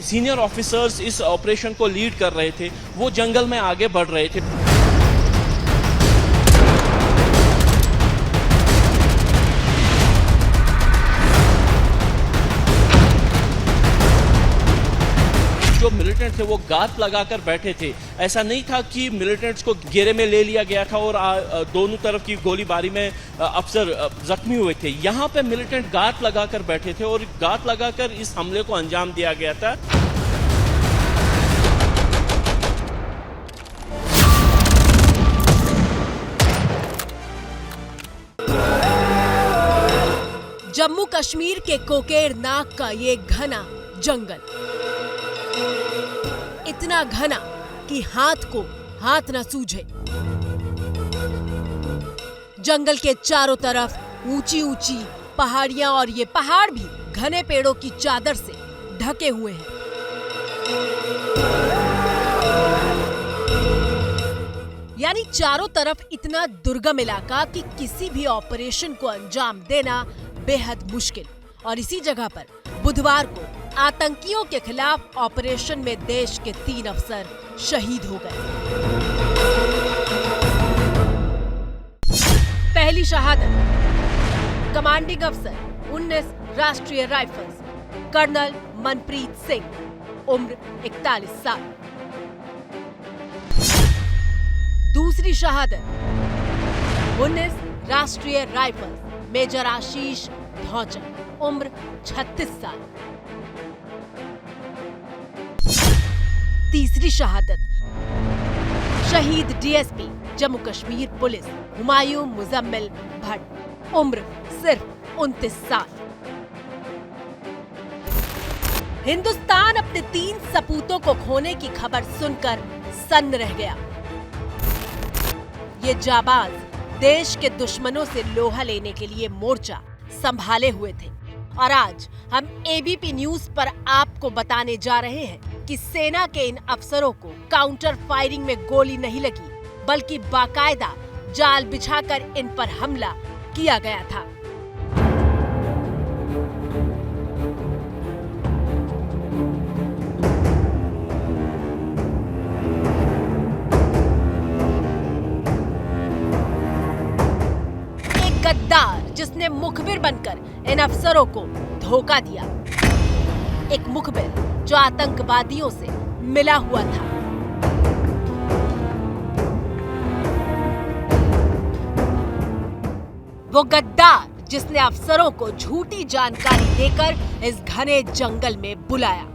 Senior officers इस operation को lead कर रहे थे, वो जंगल में आगे बढ़ रहे थे। जो मिलिटेंट थे वो गात लगाकर बैठे थे। ऐसा नहीं था कि मिलिटेंट्स को घेरे में ले लिया गया था और दोनों तरफ की गोलीबारी में अफसर जख्मी हुए थे। यहाँ पे मिलिटेंट गात लगाकर बैठे थे और गात लगाकर इस हमले को अंजाम दिया गया था। जम्मू कश्मीर के कोकेर नाग का ये घना जंगल, इतना घना कि हाथ को हाथ न सूझे। जंगल के चारों तरफ ऊंची ऊंची पहाड़ियां और ये पहाड़ भी घने पेड़ों की चादर से ढके हुए हैं। यानी चारों तरफ इतना दुर्गम इलाका कि किसी भी ऑपरेशन को अंजाम देना बेहद मुश्किल। और इसी जगह पर बुधवार को आतंकियों के खिलाफ ऑपरेशन में देश के 3 अफसर शहीद हो गए। पहली शहादत कमांडिंग अफसर 19 राष्ट्रीय राइफल्स कर्नल मनप्रीत सिंह, उम्र 41 साल। दूसरी शहादत 19 राष्ट्रीय राइफल्स मेजर आशीष धौचर, उम्र 36 साल। तीसरी शहादत शहीद डीएसपी जम्मू कश्मीर पुलिस हुमायूं मुजम्मिल भट्ट, उम्र सिर्फ 29 साल। हिंदुस्तान अपने 3 सपूतों को खोने की खबर सुनकर सन्न रह गया। ये जाबाज देश के दुश्मनों से लोहा लेने के लिए मोर्चा संभाले हुए थे। और आज हम एबीपी न्यूज पर आपको बताने जा रहे हैं कि सेना के इन अफसरों को काउंटर फायरिंग में गोली नहीं लगी, बल्कि बाकायदा जाल बिछाकर इन पर हमला किया गया था। एक गद्दार जिसने मुखबिर बनकर इन अफसरों को धोखा दिया, एक मुखबिर जो आतंकवादियों से मिला हुआ था। वो गद्दार जिसने अफसरों को झूठी जानकारी देकर इस घने जंगल में बुलाया।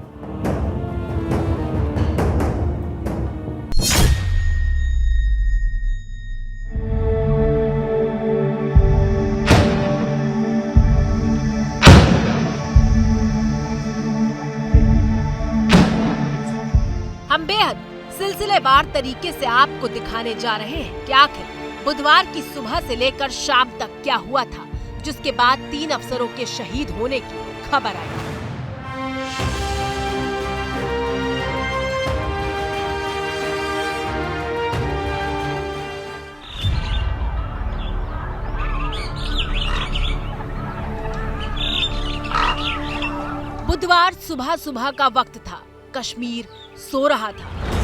हम बेहद सिलसिलेवार तरीके से आपको दिखाने जा रहे हैं कि आखिर बुधवार की सुबह से लेकर शाम तक क्या हुआ था, जिसके बाद 3 अफसरों के शहीद होने की खबर आई। बुधवार सुबह सुबह का वक्त था। कश्मीर सो रहा था।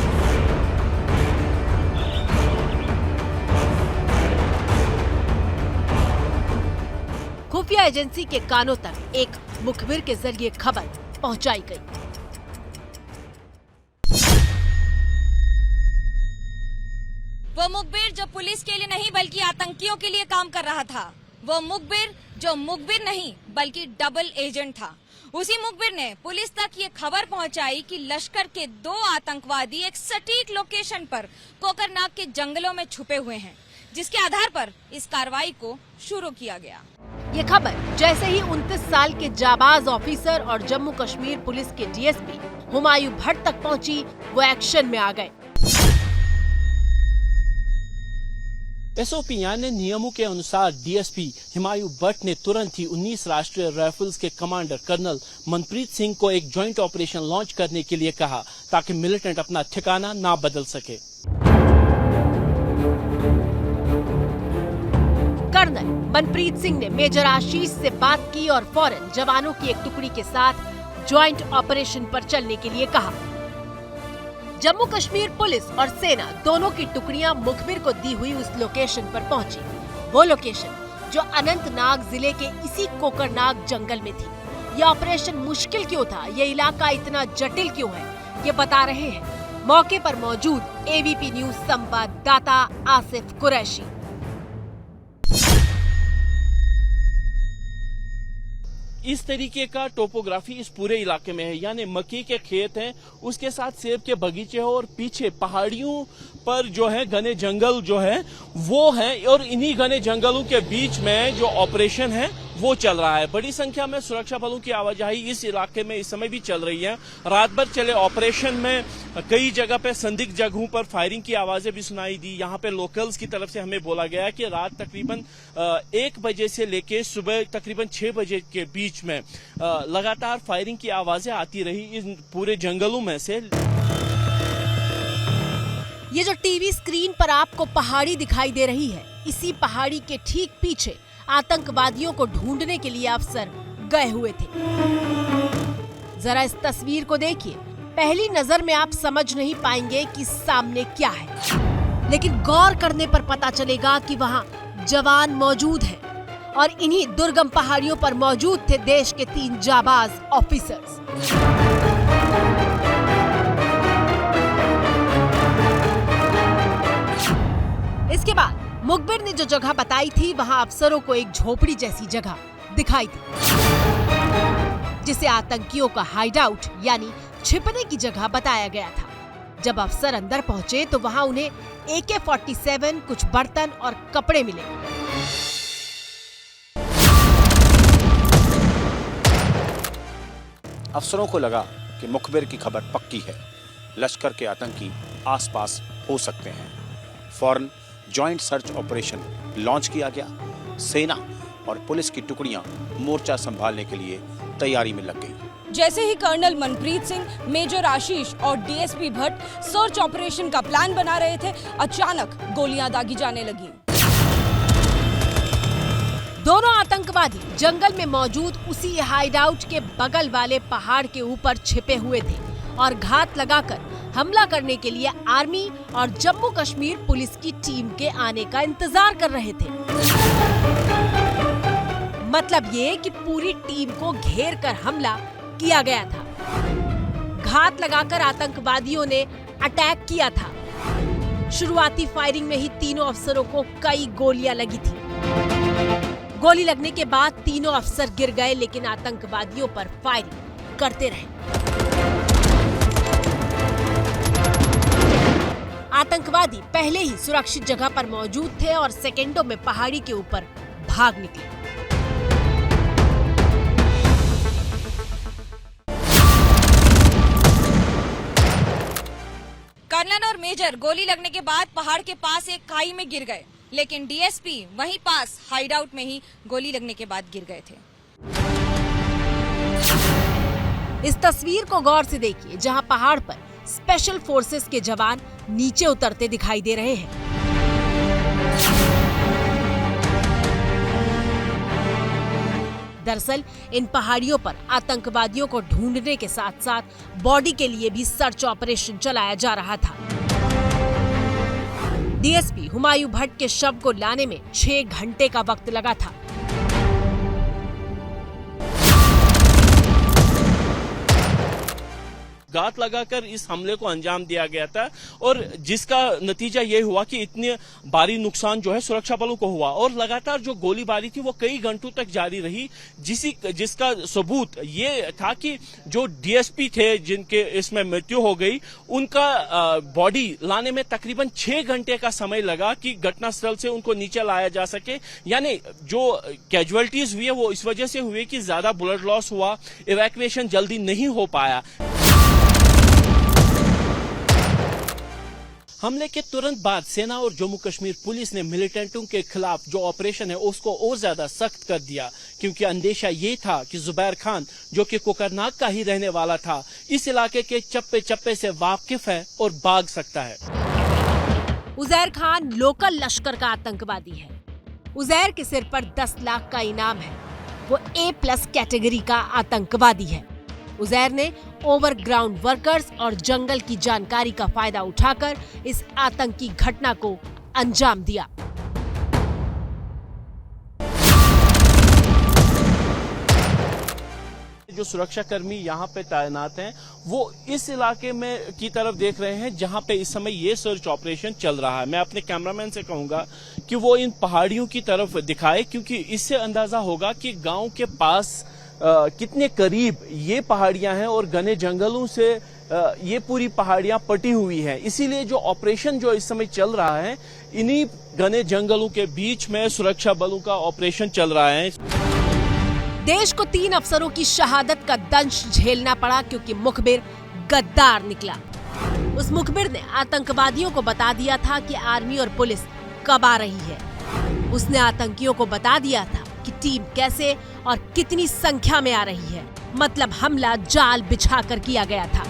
खुफिया एजेंसी के कानों तक एक मुखबिर के जरिए खबर पहुंचाई गई। वो मुखबिर जो पुलिस के लिए नहीं बल्कि आतंकियों के लिए काम कर रहा था। वो मुखबिर जो मुखबिर नहीं बल्कि डबल एजेंट था। उसी मुखबिर ने पुलिस तक ये खबर पहुंचाई कि लश्कर के 2 आतंकवादी एक सटीक लोकेशन पर कोकरनाग के जंगलों में छुपे हुए हैं, जिसके आधार पर इस कार्रवाई को शुरू किया गया। ये खबर जैसे ही 29 साल के जाबाज ऑफिसर और जम्मू कश्मीर पुलिस के डीएसपी हुमायूं भट्ट तक पहुंची, वो एक्शन में आ गए। एसओपी यानी नियमों के अनुसार डीएसपी हुमायूं भट्ट ने तुरंत ही 19 राष्ट्रीय राइफल्स के कमांडर कर्नल मनप्रीत सिंह को एक ज्वाइंट ऑपरेशन लॉन्च करने के लिए कहा, ताकि मिलिटेंट अपना ठिकाना ना बदल सके। कर्नल मनप्रीत सिंह ने मेजर आशीष से बात की और फौरन जवानों की एक टुकड़ी के साथ ज्वाइंट ऑपरेशन पर चलने के लिए कहा। जम्मू कश्मीर पुलिस और सेना दोनों की टुकड़ियां मुखबिर को दी हुई उस लोकेशन पर पहुंची। वो लोकेशन जो अनंतनाग जिले के इसी कोकरनाग जंगल में थी। ये ऑपरेशन मुश्किल क्यों था, ये इलाका इतना जटिल क्यों है, ये बता रहे हैं मौके पर मौजूद एबीपी न्यूज संवाददाता आसिफ कुरैशी। इस तरीके का टोपोग्राफी इस पूरे इलाके में है, यानी मक्की के खेत हैं, उसके साथ सेब के बगीचे हो और पीछे पहाड़ियों पर जो है घने जंगल जो है वो है, और इन्हीं घने जंगलों के बीच में जो ऑपरेशन है वो चल रहा है। बड़ी संख्या में सुरक्षा बलों की आवाजाही इस इलाके में इस समय भी चल रही है। रात भर चले ऑपरेशन में कई जगह पे संदिग्ध जगहों पर फायरिंग की आवाजें भी सुनाई दी। यहाँ पे लोकल्स की तरफ से हमें बोला गया है कि रात तकरीबन 1 बजे से लेके सुबह तकरीबन 6 बजे के बीच में लगातार फायरिंग की आवाजें आती रही इन पूरे जंगलों में से। ये जो टीवी स्क्रीन पर आपको पहाड़ी दिखाई दे रही है, इसी पहाड़ी के ठीक पीछे आतंकवादियों को ढूंढने के लिए अफसर गए हुए थे। जरा इस तस्वीर को देखिए। पहली नजर में आप समझ नहीं पाएंगे कि सामने क्या है, लेकिन गौर करने पर पता चलेगा कि वहाँ जवान मौजूद हैं और इन्हीं दुर्गम पहाड़ियों पर मौजूद थे देश के 3 जाबाज ऑफिसर्स। इसके बाद मुखबिर ने जो जगह बताई थी, वहां अफसरों को एक झोपड़ी जैसी जगह दिखाई दी, जिसे आतंकियों का हाइडआउट यानी छिपने की जगह बताया गया था। जब अफसर अंदर पहुंचे तो वहां उन्हें AK-47, कुछ बर्तन और कपड़े मिले। अफसरों को लगा कि मुखबिर की खबर पक्की है, लश्कर के आतंकी आसपास हो सकते हैं। फौरन जॉइंट सर्च ऑपरेशन लॉन्च किया गया। सेना और पुलिस की टुकड़ियां मोर्चा संभालने के लिए तैयारी में लग गई। जैसे ही कर्नल मनप्रीत सिंह, मेजर आशीष और डीएसपी भट्ट सर्च ऑपरेशन का प्लान बना रहे थे, अचानक गोलियां दागी जाने लगी। दोनों आतंकवादी जंगल में मौजूद उसी हाइडआउट के बगल वाले पहाड़ के ऊपर छिपे हुए थे और घात लगाकर हमला करने के लिए आर्मी और जम्मू कश्मीर पुलिस की टीम के आने का इंतजार कर रहे थे। मतलब ये कि पूरी टीम को घेर कर हमला किया गया था। घात लगाकर आतंकवादियों ने अटैक किया था। शुरुआती फायरिंग में ही तीनों अफसरों को कई गोलियां लगी थी। गोली लगने के बाद तीनों अफसर गिर गए, लेकिन आतंकवादियों पर फायरिंग करते रहे। आतंकवादी पहले ही सुरक्षित जगह पर मौजूद थे और सेकेंडों में पहाड़ी के ऊपर भाग निकले। कर्नल और मेजर गोली लगने के बाद पहाड़ के पास एक खाई में गिर गए, लेकिन डीएसपी वहीं पास हाइडआउट में ही गोली लगने के बाद गिर गए थे। इस तस्वीर को गौर से देखिए, जहां पहाड़ पर स्पेशल फोर्सेस के जवान नीचे उतरते दिखाई दे रहे हैं। दरअसल इन पहाड़ियों पर आतंकवादियों को ढूंढने के साथ साथ बॉडी के लिए भी सर्च ऑपरेशन चलाया जा रहा था। डीएसपी हुमायूं भट्ट के शव को लाने में 6 घंटे का वक्त लगा था। घात लगाकर इस हमले को अंजाम दिया गया था और जिसका नतीजा ये हुआ कि इतने भारी नुकसान जो है सुरक्षा बलों को हुआ और लगातार जो गोलीबारी थी वो कई घंटों तक जारी रही, जिसका सबूत ये था कि जो डीएसपी थे जिनके इसमें मृत्यु हो गई, उनका बॉडी लाने में तकरीबन 6 घंटे का समय लगा कि घटनास्थल से उनको नीचे लाया जा सके। यानी जो कैजुअलिटीज हुई है वो इस वजह से हुई कि ज्यादा ब्लड लॉस हुआ, इवैक्यूएशन जल्दी नहीं हो पाया। हमले के तुरंत बाद सेना और जम्मू कश्मीर पुलिस ने मिलिटेंटों के खिलाफ जो ऑपरेशन है उसको और ज्यादा सख्त कर दिया, क्योंकि अंदेशा ये था कि जुबैर खान जो कि कोकरनाग का ही रहने वाला था, इस इलाके के चप्पे चप्पे से वाकिफ है और भाग सकता है। उजैर खान लोकल लश्कर का आतंकवादी है। उजैर के सिर पर 10 लाख का इनाम है। वो A+ कैटेगरी का आतंकवादी है। उजैर ने ओवरग्राउंड वर्कर्स और जंगल की जानकारी का फायदा उठाकर इस आतंकी घटना को अंजाम दिया। जो सुरक्षाकर्मी यहाँ पे तैनात हैं वो इस इलाके में की तरफ देख रहे हैं जहाँ पे इस समय ये सर्च ऑपरेशन चल रहा है। मैं अपने कैमरामैन से कहूंगा कि वो इन पहाड़ियों की तरफ दिखाए, क्योंकि इससे अंदाजा होगा कि गांव के पास कितने करीब ये पहाड़ियां हैं और घने जंगलों से ये पूरी पहाड़ियां पटी हुई हैं। इसीलिए जो ऑपरेशन जो इस समय चल रहा है, इन्हीं घने जंगलों के बीच में सुरक्षा बलों का ऑपरेशन चल रहा है। देश को 3 अफसरों की शहादत का दंश झेलना पड़ा क्योंकि मुखबिर गद्दार निकला। उस मुखबिर ने आतंकवादियों को बता दिया था कि आर्मी और पुलिस कब आ रही है। उसने आतंकियों को बता दिया था कि टीम कैसे और कितनी संख्या में आ रही है। मतलब हमला जाल बिछाकर किया गया था।